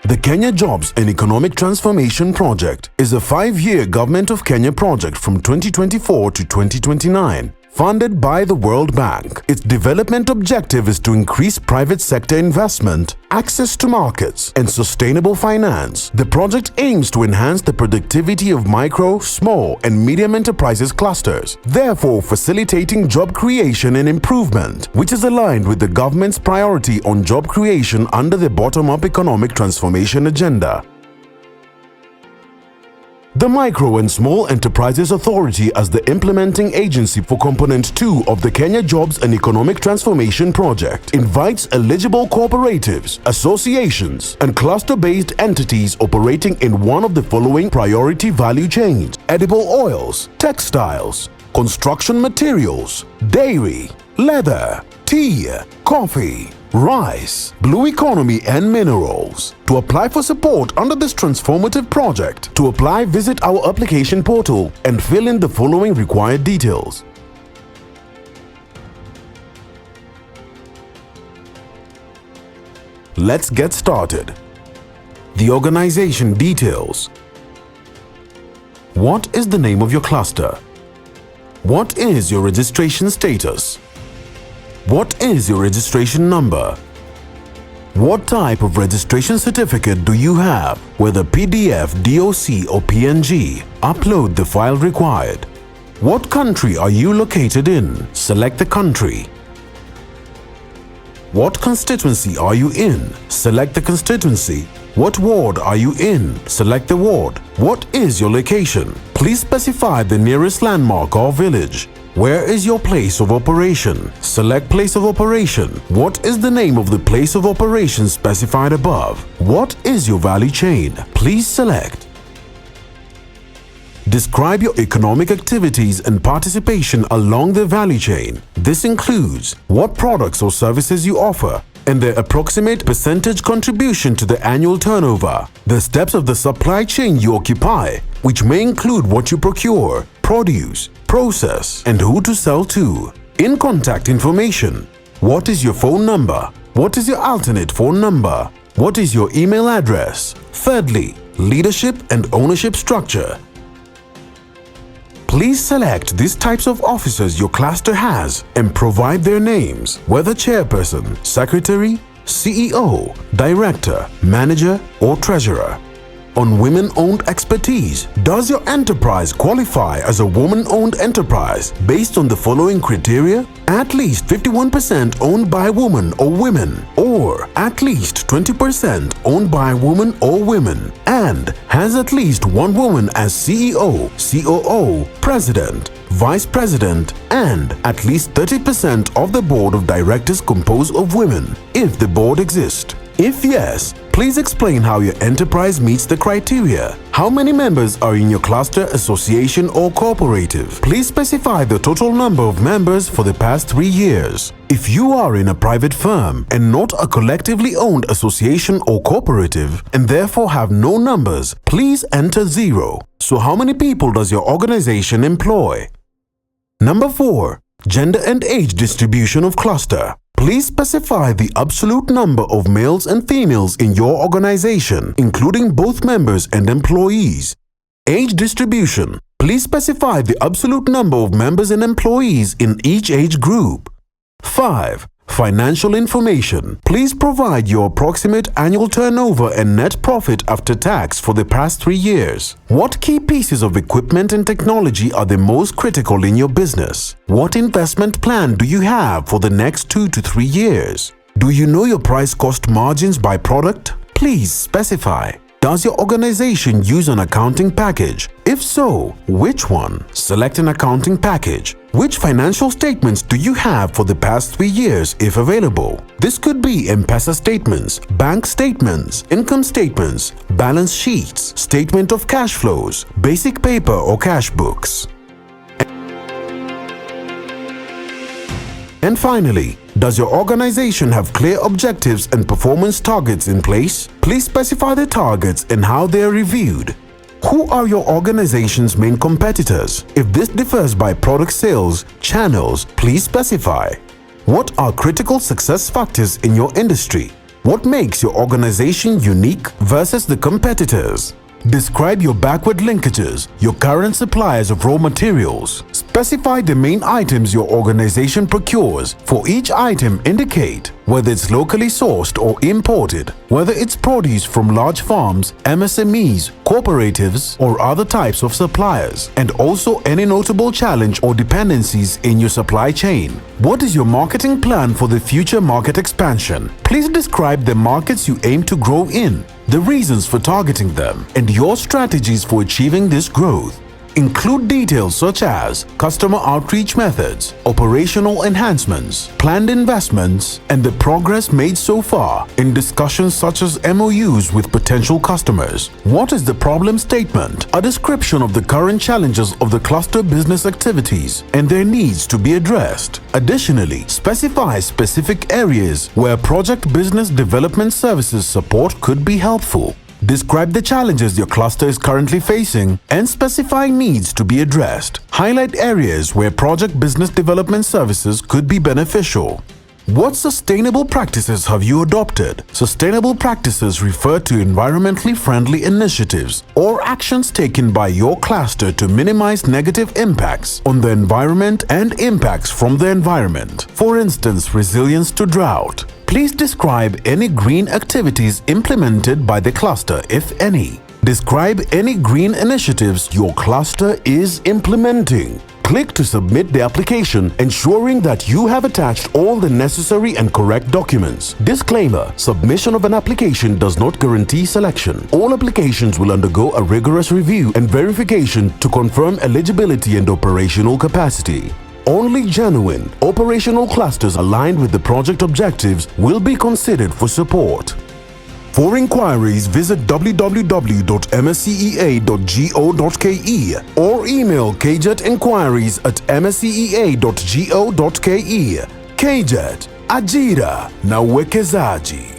The Kenya Jobs and Economic Transformation Project is a 5-year Government of Kenya project from 2024 to 2029. Funded by the World Bank. Its development objective is to increase private sector investment, access to markets, and sustainable finance. The project aims to enhance the productivity of micro, small, and medium enterprises clusters, therefore facilitating job creation and improvement, which is aligned with the government's priority on job creation under the bottom-up economic transformation agenda. The Micro and Small Enterprises Authority as the implementing agency for Component 2 of the Kenya Jobs and Economic Transformation Project invites eligible cooperatives, associations, and cluster-based entities operating in one of the following priority value chains: edible oils, textiles, construction materials, dairy, leather, tea, coffee, rice, blue economy and minerals. To apply for support under this transformative project, to apply, visit our application portal and fill in the following required details. Let's get started. The organization details. What is the name of your cluster? What is your registration status? What is your registration number? What type of registration certificate do you have, whether PDF, DOC or PNG? Upload the file required. What country are you located in? Select the country. What constituency are you in? Select the constituency. What ward are you in? Select the ward. What is your location? Please specify the nearest landmark or village. Where is your place of operation? Select place of operation. What is the name of the place of operation specified above? What is your value chain? Please select. Describe your economic activities and participation along the value chain. This includes what products or services you offer and their approximate percentage contribution to the annual turnover. The steps of the supply chain you occupy, which may include what you procure, produce, process, and who to sell to. In contact information. What is your phone number? What is your alternate phone number? What is your email address? Thirdly, leadership and ownership structure. Please select these types of officers your cluster has and provide their names, whether chairperson, secretary, CEO, director, manager, or treasurer. On women-owned expertise, does your enterprise qualify as a woman-owned enterprise based on the following criteria? At least 51% owned by women or women, or at least 20% owned by women or women, and has at least one woman as CEO, COO, president, vice president, and at least 30% of the board of directors composed of women, if the board exists. If yes, please explain how your enterprise meets the criteria. How many members are in your cluster, association, or cooperative? Please specify the total number of members for the past 3 years. If you are in a private firm and not a collectively owned association or cooperative and therefore have no numbers, please enter 0. So how many people does your organization employ? Number 4. Gender and age distribution of cluster. Please specify the absolute number of males and females in your organization, including both members and employees. Age distribution. Please specify the absolute number of members and employees in each age group. 5. Financial information. Please provide your approximate annual turnover and net profit after tax for the past 3 years. What key pieces of equipment and technology are the most critical in your business? What investment plan do you have for the next 2 to 3 years? Do you know your price-cost margins by product? Please specify. Does your organization use an accounting package? If so, which one? Select an accounting package. Which financial statements do you have for the past 3 years if available? This could be M-Pesa statements, bank statements, income statements, balance sheets, statement of cash flows, basic paper or cash books. And finally, does your organization have clear objectives and performance targets in place? Please specify the targets and how they are reviewed. Who are your organization's main competitors? If this differs by product sales, channels, please specify. What are critical success factors in your industry? What makes your organization unique versus the competitors? Describe your backward linkages, your current suppliers of raw materials. Specify the main items your organization procures. For each item, indicate whether it's locally sourced or imported, whether it's produce from large farms, MSMEs, cooperatives, or other types of suppliers, and also any notable challenge or dependencies in your supply chain. What is your marketing plan for the future market expansion? Please describe the markets you aim to grow in, the reasons for targeting them, and your strategies for achieving this growth. Include details such as customer outreach methods, operational enhancements, planned investments, and the progress made so far in discussions such as MOUs with potential customers. What is the problem statement? A description of the current challenges of the cluster business activities and their needs to be addressed. Additionally, specify specific areas where project business development services support could be helpful. Describe the challenges your cluster is currently facing and specify needs to be addressed. Highlight areas where project business development services could be beneficial. What sustainable practices have you adopted? Sustainable practices refer to environmentally friendly initiatives or actions taken by your cluster to minimize negative impacts on the environment and impacts from the environment. For instance, resilience to drought. Please describe any green activities implemented by the cluster, if any. Describe any green initiatives your cluster is implementing. Click to submit the application, ensuring that you have attached all the necessary and correct documents. Disclaimer: submission of an application does not guarantee selection. All applications will undergo a rigorous review and verification to confirm eligibility and operational capacity. Only genuine operational clusters aligned with the project objectives will be considered for support. For inquiries, visit www.mscea.go.ke or email kjetinquiries@mscea.go.ke. KJET, ajira na uwekezaji.